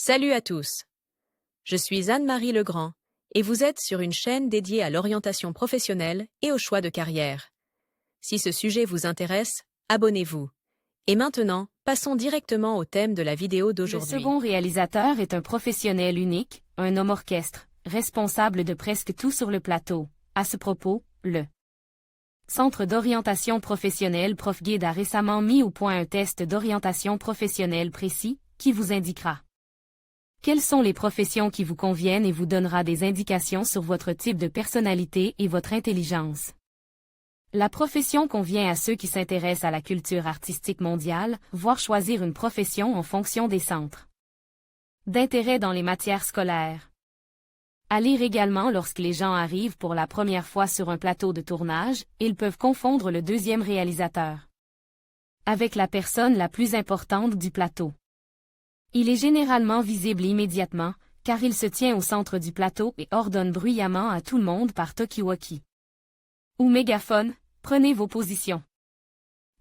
Salut à tous. Je suis Anne-Marie Legrand et vous êtes sur une chaîne dédiée à l'orientation professionnelle et au choix de carrière. Si ce sujet vous intéresse, abonnez-vous. Et maintenant, passons directement au thème de la vidéo Le d'aujourd'hui. second réalisateur est un professionnel unique, un homme orchestre, responsable de presque tout sur le plateau. À ce propos, le Centre d'orientation professionnelle ProfGuide a récemment mis au point un test d'orientation professionnelle précis, qui vous indiquera quelles sont les professions qui vous conviennent et vous donnera des indications sur votre type de personnalité et votre intelligence. La profession convient à ceux qui s'intéressent à la culture artistique mondiale, voire choisir une profession en fonction des centres d'intérêt dans les matières scolaires. À lire également lorsque les gens arrivent pour la première fois sur un plateau de tournage, ils peuvent confondre le deuxième réalisateur avec la personne la plus importante du plateau. Il est généralement visible immédiatement, car il se tient au centre du plateau et ordonne bruyamment à tout le monde par talkie-walkie ou mégaphone. Prenez vos positions.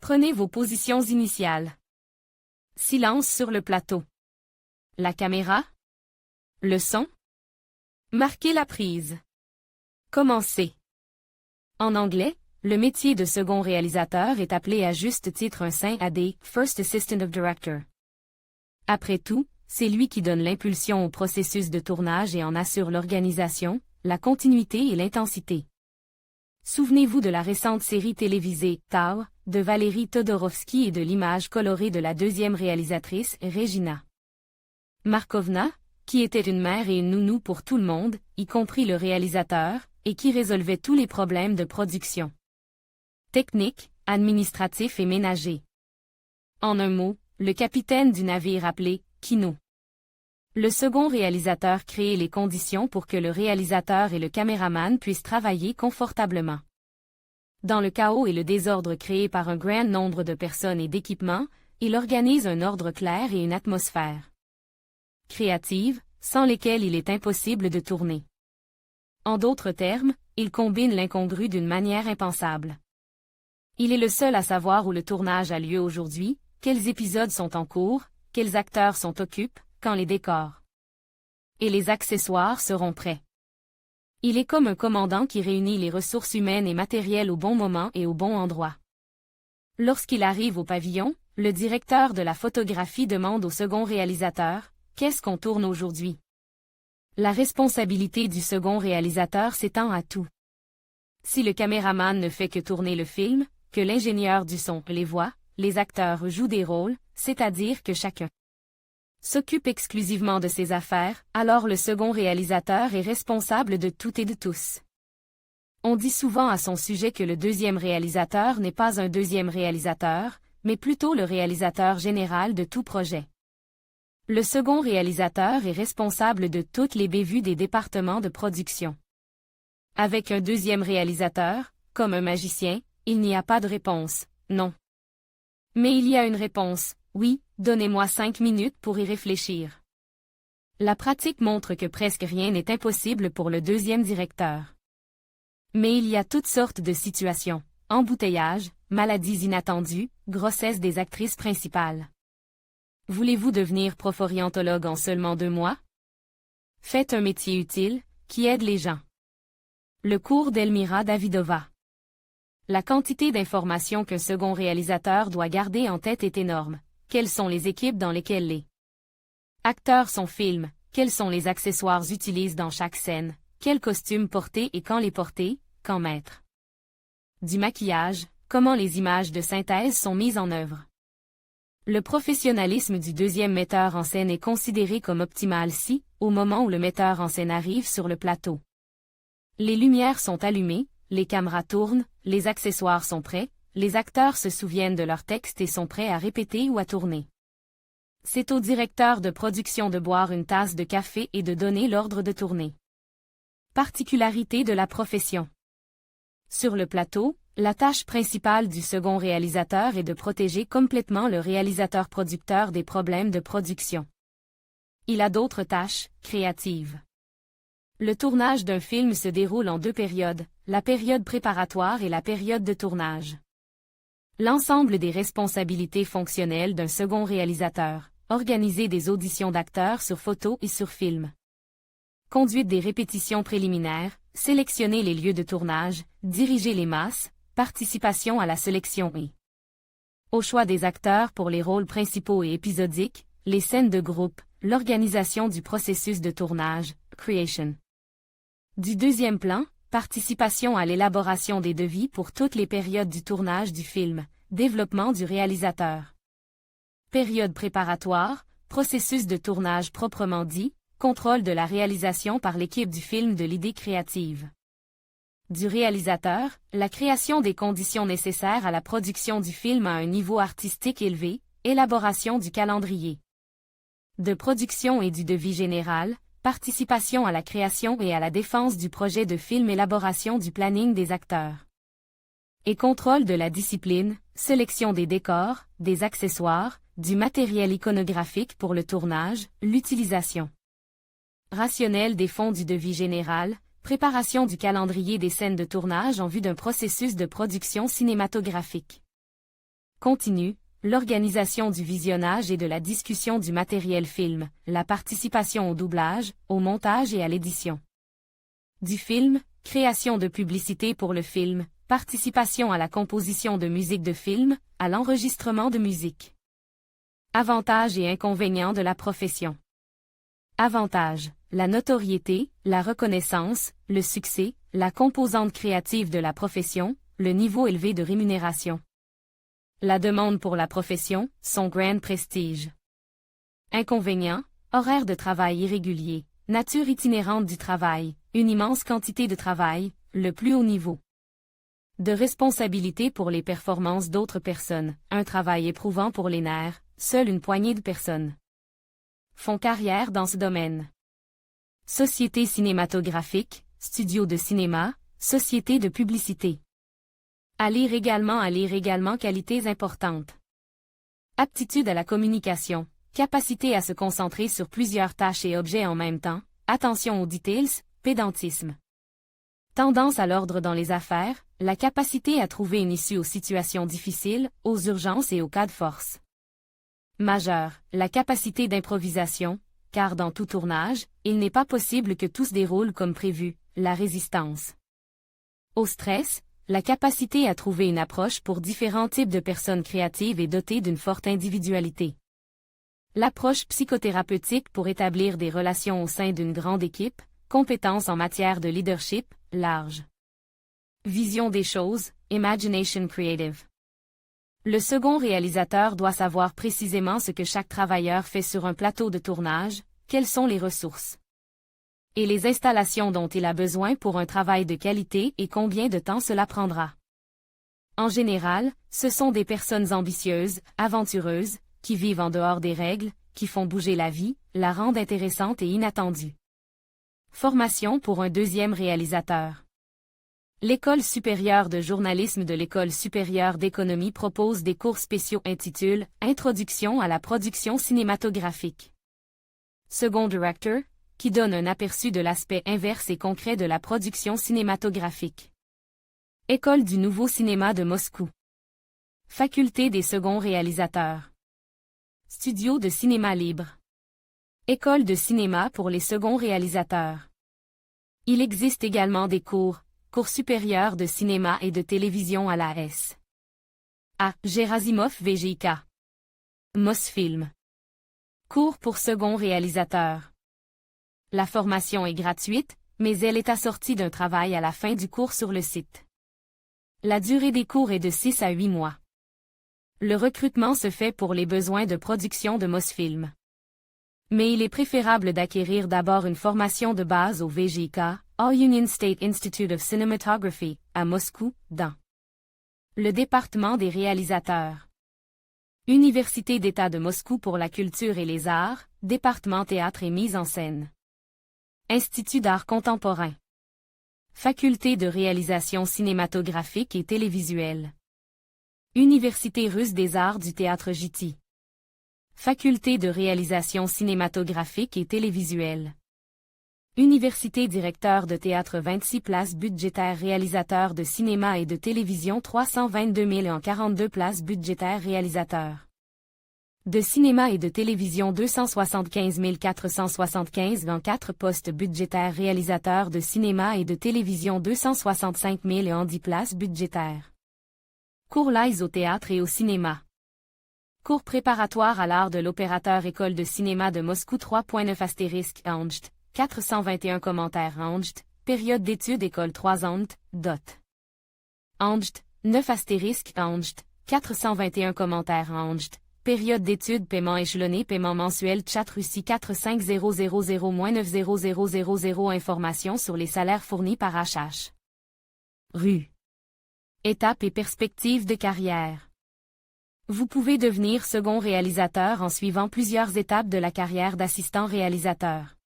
Prenez vos positions initiales. Silence sur le plateau. La caméra. Le son. Marquez la prise. Commencez. En anglais, le métier de second réalisateur est appelé à juste titre un FAD, First Assistant of Director. Après tout, c'est lui qui donne l'impulsion au processus de tournage et en assure l'organisation, la continuité et l'intensité. Souvenez-vous de la récente série télévisée « Tau » de Valérie Todorovsky et de l'image colorée de la deuxième réalisatrice, Regina Markovna, qui était une mère et une nounou pour tout le monde, y compris le réalisateur, et qui résolvait tous les problèmes de production technique, administratif et ménager. En un mot, le capitaine du navire appelé « Kino ». Le second réalisateur crée les conditions pour que le réalisateur et le caméraman puissent travailler confortablement. Dans le chaos et le désordre créé par un grand nombre de personnes et d'équipements, il organise un ordre clair et une atmosphère créative, sans lesquels il est impossible de tourner. En d'autres termes, il combine l'incongru d'une manière impensable. Il est le seul à savoir où le tournage a lieu aujourd'hui, quels épisodes sont en cours, quels acteurs sont occupés, quand les décors et les accessoires seront prêts. Il est comme un commandant qui réunit les ressources humaines et matérielles au bon moment et au bon endroit. Lorsqu'il arrive au pavillon, le directeur de la photographie demande au second réalisateur « Qu'est-ce qu'on tourne aujourd'hui ?» La responsabilité du second réalisateur s'étend à tout. Si le caméraman ne fait que tourner le film, que l'ingénieur du son les voit, les acteurs jouent des rôles, c'est-à-dire que chacun s'occupe exclusivement de ses affaires, alors le second réalisateur est responsable de tout et de tous. On dit souvent à son sujet que le deuxième réalisateur n'est pas un deuxième réalisateur, mais plutôt le réalisateur général de tout projet. Le second réalisateur est responsable de toutes les bévues des départements de production. Avec un deuxième réalisateur, comme un magicien, il n'y a pas de réponse, non. Mais il y a une réponse, oui, donnez-moi 5 minutes pour y réfléchir. La pratique montre que presque rien n'est impossible pour le deuxième directeur. Mais il y a toutes sortes de situations, embouteillages, maladies inattendues, grossesse des actrices principales. Voulez-vous devenir prof-orientologue en seulement 2 mois? Faites un métier utile, qui aide les gens. Le cours d'Elmira Davidova. La quantité d'informations qu'un second réalisateur doit garder en tête est énorme. Quelles sont les équipes dans lesquelles les acteurs sont filment, quels sont les accessoires utilisés dans chaque scène, quels costumes porter et quand les porter, quand mettre. Du maquillage, comment les images de synthèse sont mises en œuvre. Le professionnalisme du deuxième metteur en scène est considéré comme optimal si, au moment où le metteur en scène arrive sur le plateau, les lumières sont allumées, les caméras tournent, les accessoires sont prêts, les acteurs se souviennent de leur texte et sont prêts à répéter ou à tourner. C'est au directeur de production de boire une tasse de café et de donner l'ordre de tourner. Particularité de la profession. Sur le plateau, la tâche principale du second réalisateur est de protéger complètement le réalisateur-producteur des problèmes de production. Il a d'autres tâches, créatives. Le tournage d'un film se déroule en 2 périodes, la période préparatoire et la période de tournage. L'ensemble des responsabilités fonctionnelles d'un second réalisateur, organiser des auditions d'acteurs sur photo et sur film. Conduite des répétitions préliminaires, sélectionner les lieux de tournage, diriger les masses, participation à la sélection et au choix des acteurs pour les rôles principaux et épisodiques, les scènes de groupe, l'organisation du processus de tournage, creation. Du deuxième plan, participation à l'élaboration des devis pour toutes les périodes du tournage du film, développement du réalisateur. Période préparatoire, processus de tournage proprement dit, contrôle de la réalisation par l'équipe du film de l'idée créative. Du réalisateur, la création des conditions nécessaires à la production du film à un niveau artistique élevé, élaboration du calendrier. De production et du devis général, participation à la création et à la défense du projet de film, élaboration du planning des acteurs. Et contrôle de la discipline, sélection des décors, des accessoires, du matériel iconographique pour le tournage, l'utilisation rationnelle des fonds du devis général, préparation du calendrier des scènes de tournage en vue d'un processus de production cinématographique. Continue, l'organisation du visionnage et de la discussion du matériel film, la participation au doublage, au montage et à l'édition du film, création de publicité pour le film, participation à la composition de musique de film, à l'enregistrement de musique. Avantages et inconvénients de la profession. Avantages: la notoriété, la reconnaissance, le succès, la composante créative de la profession, le niveau élevé de rémunération. La demande pour la profession, son grand prestige. Inconvénients: horaire de travail irrégulier, nature itinérante du travail, une immense quantité de travail, le plus haut niveau de responsabilité pour les performances d'autres personnes, un travail éprouvant pour les nerfs, seule une poignée de personnes font carrière dans ce domaine. Société cinématographique, studio de cinéma, société de publicité. À lire également qualités importantes. Aptitude à la communication, capacité à se concentrer sur plusieurs tâches et objets en même temps, attention aux details, pédantisme. Tendance à l'ordre dans les affaires, la capacité à trouver une issue aux situations difficiles, aux urgences et aux cas de force. Majeur, la capacité d'improvisation, car dans tout tournage, il n'est pas possible que tout se déroule comme prévu, la résistance au stress, la capacité à trouver une approche pour différents types de personnes créatives et dotées d'une forte individualité. L'approche psychothérapeutique pour établir des relations au sein d'une grande équipe, compétences en matière de leadership, large. Vision des choses, imagination creative. Le second réalisateur doit savoir précisément ce que chaque travailleur fait sur un plateau de tournage, quelles sont les ressources et les installations dont il a besoin pour un travail de qualité et combien de temps cela prendra. En général, ce sont des personnes ambitieuses, aventureuses, qui vivent en dehors des règles, qui font bouger la vie, la rendent intéressante et inattendue. Formation pour un deuxième réalisateur. L'École supérieure de journalisme de l'École supérieure d'économie propose des cours spéciaux intitulés « Introduction à la production cinématographique ». Second Director, qui donne un aperçu de l'aspect inverse et concret de la production cinématographique. École du nouveau cinéma de Moscou. Faculté des seconds réalisateurs. Studio de cinéma libre. École de cinéma pour les seconds réalisateurs. Il existe également des cours supérieurs de cinéma et de télévision à la S. A. Gerasimov VJK. Mosfilm. Cours pour second réalisateur. La formation est gratuite, mais elle est assortie d'un travail à la fin du cours sur le site. La durée des cours est de 6 à 8 mois. Le recrutement se fait pour les besoins de production de Mosfilm. Mais il est préférable d'acquérir d'abord une formation de base au VJK, All Union State Institute of Cinematography, à Moscou, dans le département des réalisateurs. Université d'État de Moscou pour la culture et les arts, département théâtre et mise en scène. Institut d'art contemporain. Faculté de réalisation cinématographique et télévisuelle. Université russe des arts du théâtre JT. Faculté de réalisation cinématographique et télévisuelle. Université directeur de théâtre 26 places budgétaires réalisateur de cinéma et de télévision 322 000 en 42 places budgétaires réalisateur. De cinéma et de télévision 275 475 dans 4 postes budgétaires. Réalisateur de cinéma et de télévision 265 000 et en 10 places budgétaires. Cours live au théâtre et au cinéma. Cours préparatoire à l'art de l'opérateur École de cinéma de Moscou 3.9 astérisque Angst, 421 commentaires Angst, période d'études École 3 Angst, dot. Angst, 9 astérisque Angst, 421 commentaires Angst. Période d'études paiement échelonné paiement mensuel chat Russie 45000-900000 Informations sur les salaires fournis par HH. Rue. Étapes et perspectives de carrière. Vous pouvez devenir second réalisateur en suivant plusieurs étapes de la carrière d'assistant réalisateur.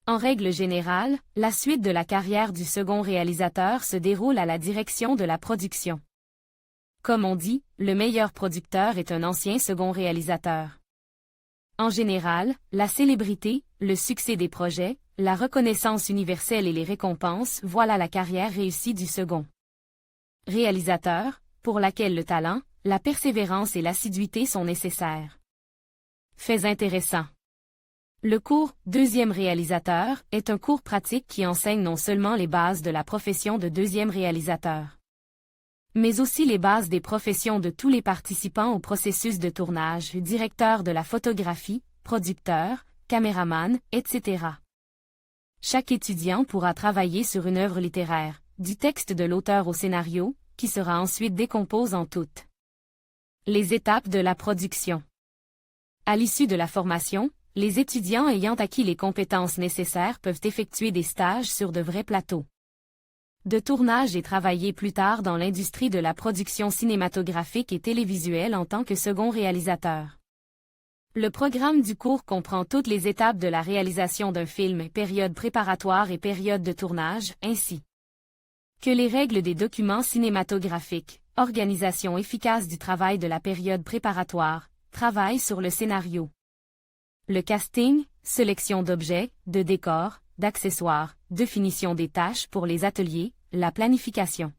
En règle générale, la suite de la carrière du second réalisateur se déroule à la direction de la production. Comme on dit, le meilleur producteur est un ancien second réalisateur. En général, la célébrité, le succès des projets, la reconnaissance universelle et les récompenses, voilà la carrière réussie du second réalisateur, pour laquelle le talent, la persévérance et l'assiduité sont nécessaires. Faits intéressants. Le cours « Deuxième réalisateur » est un cours pratique qui enseigne non seulement les bases de la profession de deuxième réalisateur, mais aussi les bases des professions de tous les participants au processus de tournage, directeur de la photographie, producteur, caméraman, etc. Chaque étudiant pourra travailler sur une œuvre littéraire, du texte de l'auteur au scénario, qui sera ensuite décomposé en toutes les étapes de la production. À l'issue de la formation, les étudiants ayant acquis les compétences nécessaires peuvent effectuer des stages sur de vrais plateaux de tournage et travailler plus tard dans l'industrie de la production cinématographique et télévisuelle en tant que second réalisateur. Le programme du cours comprend toutes les étapes de la réalisation d'un film, période préparatoire et période de tournage, ainsi que les règles des documents cinématographiques, organisation efficace du travail de la période préparatoire, travail sur le scénario, le casting, sélection d'objets, de décors, d'accessoires, définition des tâches pour les ateliers, la planification,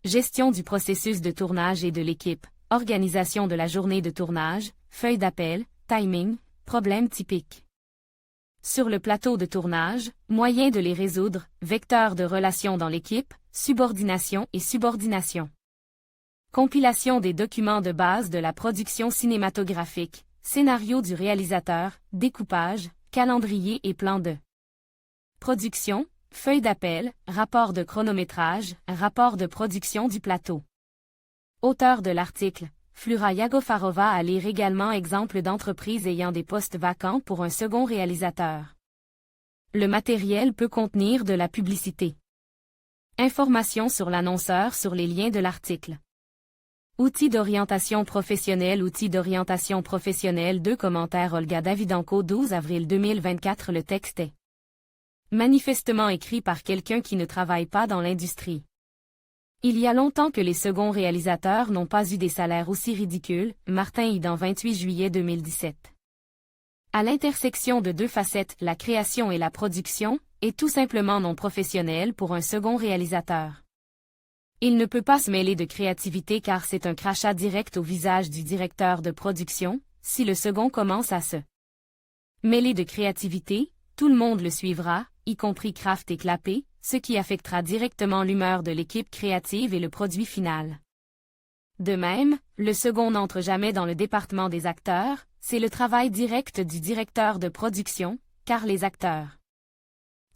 gestion du processus de tournage et de l'équipe, organisation de la journée de tournage, feuille d'appel, timing, problèmes typiques. Sur le plateau de tournage, moyens de les résoudre, vecteurs de relations dans l'équipe, subordination et subordination. Compilation des documents de base de la production cinématographique, scénario du réalisateur, découpage, calendrier et plan de production, feuille d'appel, rapport de chronométrage, rapport de production du plateau. Auteur de l'article, Flura Yagofarova à lire également exemple d'entreprises ayant des postes vacants pour un second réalisateur. Le matériel peut contenir de la publicité. Informations sur l'annonceur sur les liens de l'article. Outils d'orientation professionnelle. Outils d'orientation professionnelle. 2 commentaires. Olga Davidenko 12 avril 2024. Le texte est manifestement écrit par quelqu'un qui ne travaille pas dans l'industrie. Il y a longtemps que les seconds réalisateurs n'ont pas eu des salaires aussi ridicules. Martin Idan 28 juillet 2017. À l'intersection de deux facettes, la création et la production, est tout simplement non professionnel pour un second réalisateur. Il ne peut pas se mêler de créativité car c'est un crachat direct au visage du directeur de production, si le second commence à se mêler de créativité, tout le monde le suivra, y compris Kraft et Clapé, ce qui affectera directement l'humeur de l'équipe créative et le produit final. De même, le second n'entre jamais dans le département des acteurs, c'est le travail direct du directeur de production, car les acteurs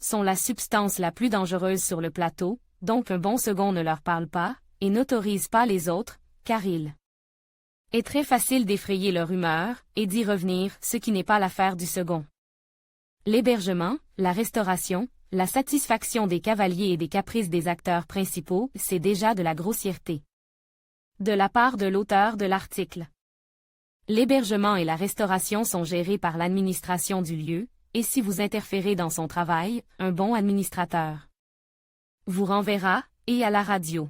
sont la substance la plus dangereuse sur le plateau, donc un bon second ne leur parle pas, et n'autorise pas les autres, car il est très facile d'effrayer leur humeur, et d'y revenir, ce qui n'est pas l'affaire du second. L'hébergement, la restauration, la satisfaction des cavaliers et des caprices des acteurs principaux, c'est déjà de la grossièreté. De la part de l'auteur de l'article. L'hébergement et la restauration sont gérés par l'administration du lieu, et si vous interférez dans son travail, un bon administrateur vous renverra, et à la radio.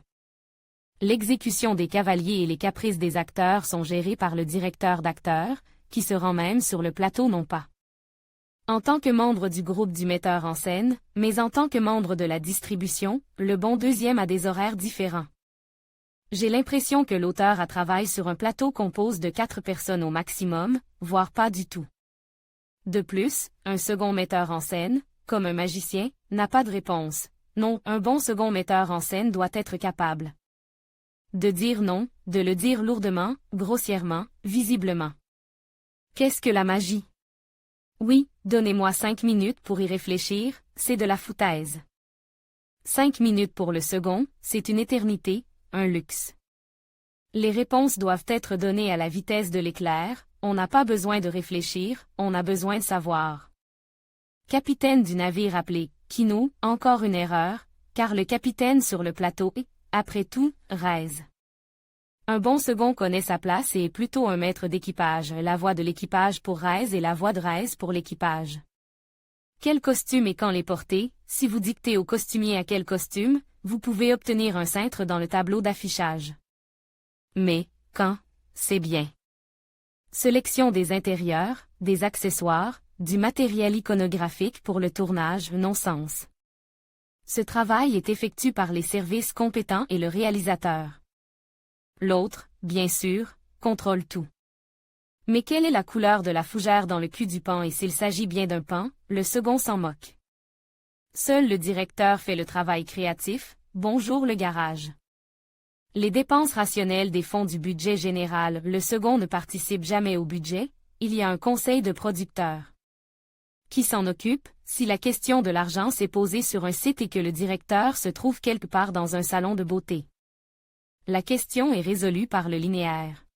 L'exécution des cavaliers et les caprices des acteurs sont gérés par le directeur d'acteurs, qui se rend même sur le plateau non pas en tant que membre du groupe du metteur en scène, mais en tant que membre de la distribution, le bon deuxième a des horaires différents. J'ai l'impression que l'auteur a travaillé sur un plateau compose de 4 personnes au maximum, voire pas du tout. De plus, un second metteur en scène, comme un magicien, n'a pas de réponse. Non, un bon second metteur en scène doit être capable de dire non, de le dire lourdement, grossièrement, visiblement. Qu'est-ce que la magie? Oui, donnez-moi 5 minutes pour y réfléchir, c'est de la foutaise. 5 minutes pour le second, c'est une éternité, un luxe. Les réponses doivent être données à la vitesse de l'éclair, on n'a pas besoin de réfléchir, on a besoin de savoir. Capitaine du navire appelé Kino, encore une erreur, car le capitaine sur le plateau est, après tout, Reyes. Un bon second connaît sa place et est plutôt un maître d'équipage, la voix de l'équipage pour Reyes et la voix de Reyes pour l'équipage. Quel costume et quand les porter? Si vous dictez au costumier à quel costume, vous pouvez obtenir un cintre dans le tableau d'affichage. Mais, quand? C'est bien. Sélection des intérieurs, des accessoires, du matériel iconographique pour le tournage, non-sens. Ce travail est effectué par les services compétents et le réalisateur. L'autre, bien sûr, contrôle tout. Mais quelle est la couleur de la fougère dans le cul du paon et s'il s'agit bien d'un paon, le second s'en moque. Seul le directeur fait le travail créatif, bonjour le garage. Les dépenses rationnelles des fonds du budget général, le second ne participe jamais au budget, il y a un conseil de producteurs. Qui s'en occupe, si la question de l'argent s'est posée sur un site et que le directeur se trouve quelque part dans un salon de beauté? La question est résolue par le linéaire.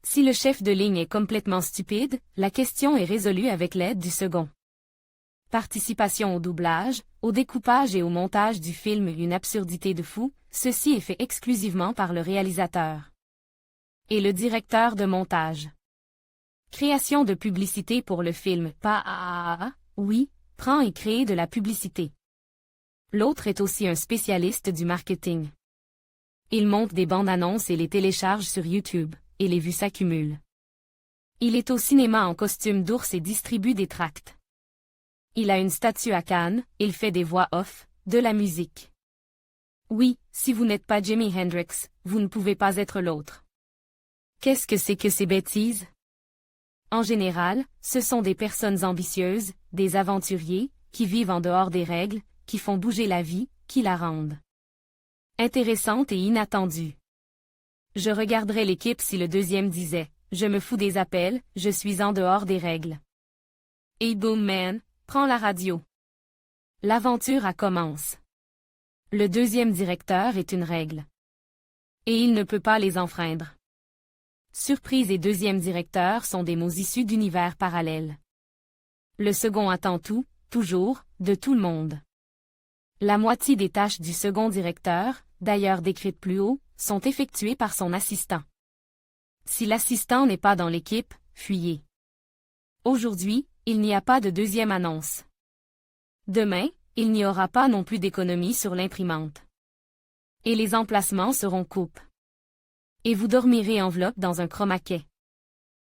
Si le chef de ligne est complètement stupide, la question est résolue avec l'aide du second. Participation au doublage, au découpage et au montage du film une absurdité de fou, ceci est fait exclusivement par le réalisateur. Et le directeur de montage. Création de publicité pour le film, oui, prend et crée de la publicité. L'autre est aussi un spécialiste du marketing. Il monte des bandes annonces et les télécharge sur YouTube, et les vues s'accumulent. Il est au cinéma en costume d'ours et distribue des tracts. Il a une statue à Cannes, il fait des voix off, de la musique. Oui, si vous n'êtes pas Jimi Hendrix, vous ne pouvez pas être l'autre. Qu'est-ce que c'est que ces bêtises? En général, ce sont des personnes ambitieuses, des aventuriers, qui vivent en dehors des règles, qui font bouger la vie, qui la rendent intéressante et inattendue. Je regarderais l'équipe si le deuxième disait « Je me fous des appels, je suis en dehors des règles. » Hey boom man, prends la radio. L'aventure commence. Le deuxième directeur est une règle. Et il ne peut pas les enfreindre. Surprise et deuxième directeur sont des mots issus d'univers parallèles. Le second attend tout, toujours, de tout le monde. La moitié des tâches du second directeur, d'ailleurs décrites plus haut, sont effectuées par son assistant. Si l'assistant n'est pas dans l'équipe, fuyez. Aujourd'hui, il n'y a pas de deuxième annonce. Demain, il n'y aura pas non plus d'économie sur l'imprimante. Et les emplacements seront coupes. Et vous dormirez enveloppe dans un chroma key.